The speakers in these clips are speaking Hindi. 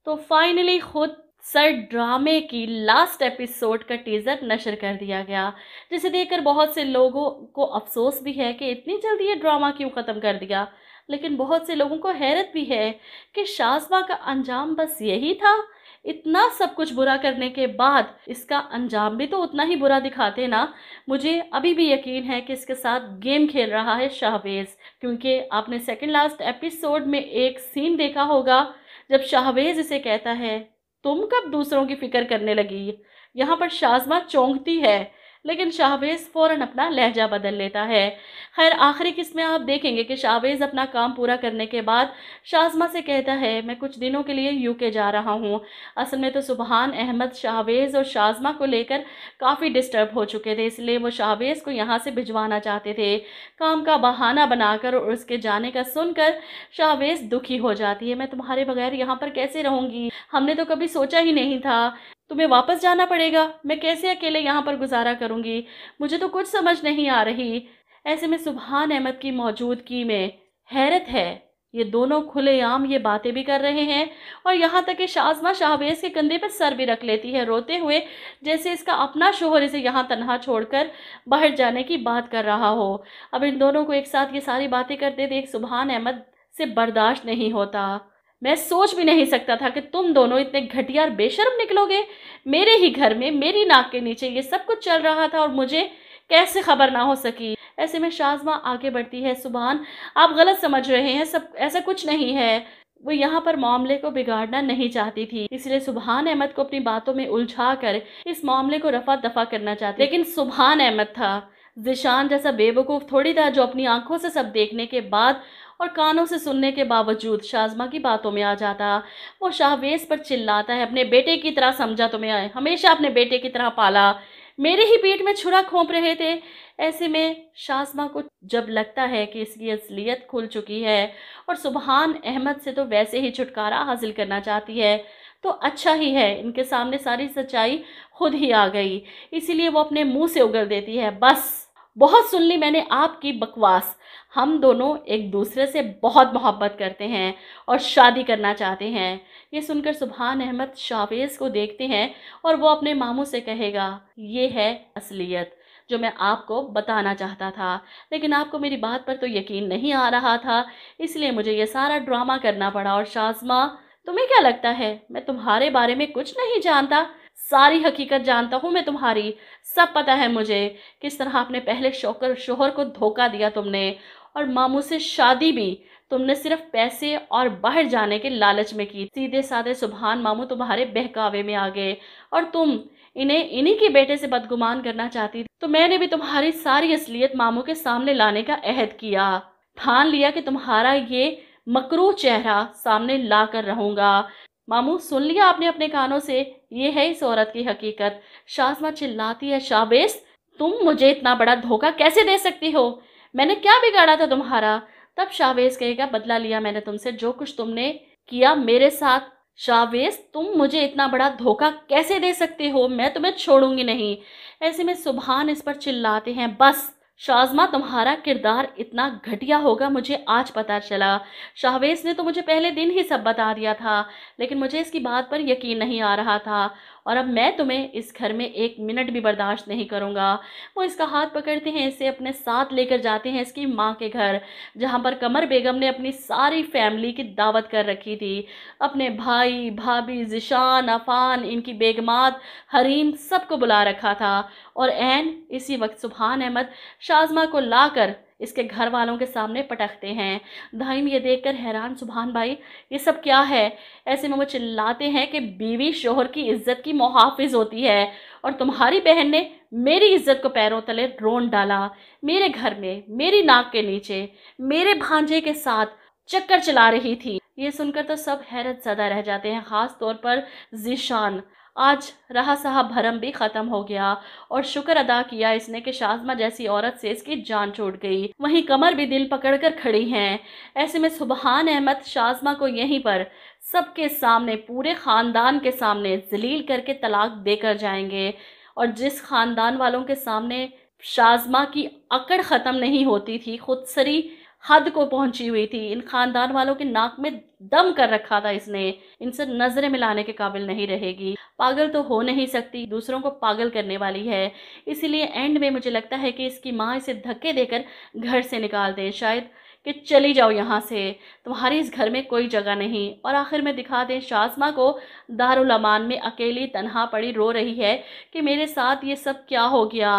तो फाइनली खुद सर ड्रामे की लास्ट एपिसोड का टीजर नशर कर दिया गया, जिसे देखकर बहुत से लोगों को अफसोस भी है कि इतनी जल्दी ये ड्रामा क्यों ख़त्म कर दिया, लेकिन बहुत से लोगों को हैरत भी है कि शाज़मा का अंजाम बस यही था। इतना सब कुछ बुरा करने के बाद इसका अंजाम भी तो उतना ही बुरा दिखाते ना। मुझे अभी भी यकीन है कि इसके साथ गेम खेल रहा है शाहवेज़, क्योंकि आपने सेकंड लास्ट एपिसोड में एक सीन देखा होगा जब शाहवेज़ इसे कहता है तुम कब दूसरों की फिक्र करने लगी। यहाँ पर शाज़मा चौंकती है, लेकिन शाहवेज़ फ़ौरन अपना लहजा बदल लेता है। खैर आखिरी किस्त में आप देखेंगे कि शाहवेज़ अपना काम पूरा करने के बाद शाज़मा से कहता है मैं कुछ दिनों के लिए यूके जा रहा हूँ। असल में तो सुबहान अहमद शाहवेज़ और शाज़मा को लेकर काफ़ी डिस्टर्ब हो चुके थे, इसलिए वो शाहवेज़ को यहाँ से भिजवाना चाहते थे। काम का बहाना बनाकर और उसके जाने का सुनकर शाहवेज़ दुखी हो जाती है। मैं तुम्हारे बगैर यहाँ पर कैसे रहूँगी, हमने तो कभी सोचा ही नहीं था, तुम्हें वापस जाना पड़ेगा, मैं कैसे अकेले यहाँ पर गुजारा करूँगी, मुझे तो कुछ समझ नहीं आ रही। ऐसे में सुबहान अहमद की मौजूदगी में हैरत है, ये दोनों खुलेआम ये बातें भी कर रहे हैं और यहाँ तक कि शाज़मा शाहवेज़ के कंधे पर सर भी रख लेती है रोते हुए, जैसे इसका अपना शोहर इसे यहाँ तन्हा छोड़कर बाहर जाने की बात कर रहा हो। अब इन दोनों को एक साथ ये सारी बातें करते देख सुबहान अहमद से बर्दाश्त नहीं होता। मैं सोच भी नहीं सकता था कि तुम दोनों इतने घटिया और बेशर्म निकलोगे। मेरे ही घर में मेरी नाक के नीचे ये सब कुछ चल रहा था और मुझे कैसे खबर ना हो सकी। ऐसे में शाज़मा आगे बढ़ती है सुबहान आप गलत समझ रहे हैं, सब ऐसा कुछ नहीं है। वो यहाँ पर मामले को बिगाड़ना नहीं चाहती थी, इसलिए सुबहान अहमद को अपनी बातों में उलझा कर इस मामले को रफा दफा करना चाहती। लेकिन सुबहान अहमद था, ज़ीशान जैसा बेवकूफ़ थोड़ी था जो अपनी आंखों से सब देखने के बाद और कानों से सुनने के बावजूद शाज़मा की बातों में आ जाता। वो शाहवेज़ पर चिल्लाता है अपने बेटे की तरह समझा तुम्हें, हमेशा अपने बेटे की तरह पाला, मेरे ही पेट में छुरा घोंप रहे थे। ऐसे में शाज़मा को जब लगता है कि इसकी असलियत खुल चुकी है और सुबहान अहमद से तो वैसे ही छुटकारा हासिल करना चाहती है, तो अच्छा ही है इनके सामने सारी सच्चाई खुद ही आ गई। इसीलिए वो अपने मुंह से उगल देती है बस बहुत सुन ली मैंने आपकी बकवास, हम दोनों एक दूसरे से बहुत मोहब्बत करते हैं और शादी करना चाहते हैं। ये सुनकर सुबहान अहमद शाहवेज़ को देखते हैं और वो अपने मामू से कहेगा ये है असलियत जो मैं आपको बताना चाहता था, लेकिन आपको मेरी बात पर तो यकीन नहीं आ रहा था, इसलिए मुझे ये सारा ड्रामा करना पड़ा। और शाज़मा तुम्हें क्या लगता है मैं तुम्हारे बारे में कुछ नहीं जानता, सारी हकीकत जानता हूँ मैं तुम्हारी, सब पता है मुझे किस तरह अपने पहले शोहर को धोखा दिया तुमने और मामू से शादी भी तुमने सिर्फ पैसे और बाहर जाने के लालच में की। सीधे साधे सुबहान मामू तुम्हारे बहकावे में आ गए और तुम इन्हें इन्हीं के बेटे से बदगुमान करना चाहती थी, तो मैंने भी तुम्हारी सारी असलियत मामू के सामने लाने का अहद किया, ठान लिया कि तुम्हारा ये मकरूह चेहरा सामने ला कर रहूंगा। मामू सुन लिया आपने अपने कानों से, ये है इस औरत की हकीकत। शाज़मा चिल्लाती है शाहवेज़ तुम मुझे इतना बड़ा धोखा कैसे दे सकती हो, मैंने क्या बिगाड़ा था तुम्हारा। तब शाहवेज़ कहेगा बदला लिया मैंने तुमसे, जो कुछ तुमने किया मेरे साथ। शाहवेज़ तुम मुझे इतना बड़ा धोखा कैसे दे सकते हो, मैं तुम्हें छोड़ूंगी नहीं। ऐसे में सुबहान इस पर चिल्लाते हैं बस शाज़मा तुम्हारा किरदार इतना घटिया होगा मुझे आज पता चला। शाहवेज़ ने तो मुझे पहले दिन ही सब बता दिया था, लेकिन मुझे इसकी बात पर यकीन नहीं आ रहा था और अब मैं तुम्हें इस घर में एक मिनट भी बर्दाश्त नहीं करूँगा। वो इसका हाथ पकड़ते हैं, इसे अपने साथ लेकर जाते हैं इसकी माँ के घर, जहाँ पर कमर बेगम ने अपनी सारी फैमिली की दावत कर रखी थी। अपने भाई भाभी ज़ीशान अफ़ान इनकी बेगमात हरीम सबको बुला रखा था और ऐन इसी वक्त सुबहान अहमद शाज़मा को लाकर इसके घर वालों के सामने पटकते हैं। दाहिम ये देखकर हैरान सुबहान भाई ये सब क्या है। ऐसे में वो चिल्लाते हैं कि बीवी शोहर की इज्जत की मुहाफिज होती है और तुम्हारी बहन ने मेरी इज्जत को पैरों तले रोन डाला, मेरे घर में मेरी नाक के नीचे मेरे भांजे के साथ चक्कर चला रही थी। ये सुनकर तो सब हैरत ज़दा रह जाते हैं, ख़ास तौर पर ज़ीशान। आज रहा सहा भरम भी ख़त्म हो गया और शुक्र अदा किया इसने कि शाज़मा जैसी औरत से इसकी जान छूट गई। वहीं कमर भी दिल पकड़कर खड़ी हैं। ऐसे में सुबहान अहमद शाज़मा को यहीं पर सबके सामने पूरे ख़ानदान के सामने जलील करके तलाक देकर जाएंगे। और जिस ख़ानदान वालों के सामने शाज़मा की अकड़ ख़त्म नहीं होती थी, खुदसरी हद को पहुंची हुई थी। इन खानदान वालों के नाक में दम कर रखा था इसने। इनसे नजरें मिलाने के काबिल नहीं रहेगी। पागल तो हो नहीं सकती, दूसरों को पागल करने वाली है। इसीलिए एंड में मुझे लगता है कि इसकी माँ इसे धक्के देकर घर से निकाल दे, शायद कि चली जाओ यहाँ से, तुम्हारी इस घर में कोई जगह नहीं। और आखिर में दिखा दें शाज़मा को दारुल अमान में अकेली तन्हा पड़ी रो रही है कि मेरे साथ ये सब क्या हो गया।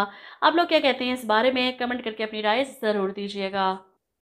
आप लोग क्या कहते हैं इस बारे में? कमेंट करके अपनी राय ज़रूर दीजिएगा।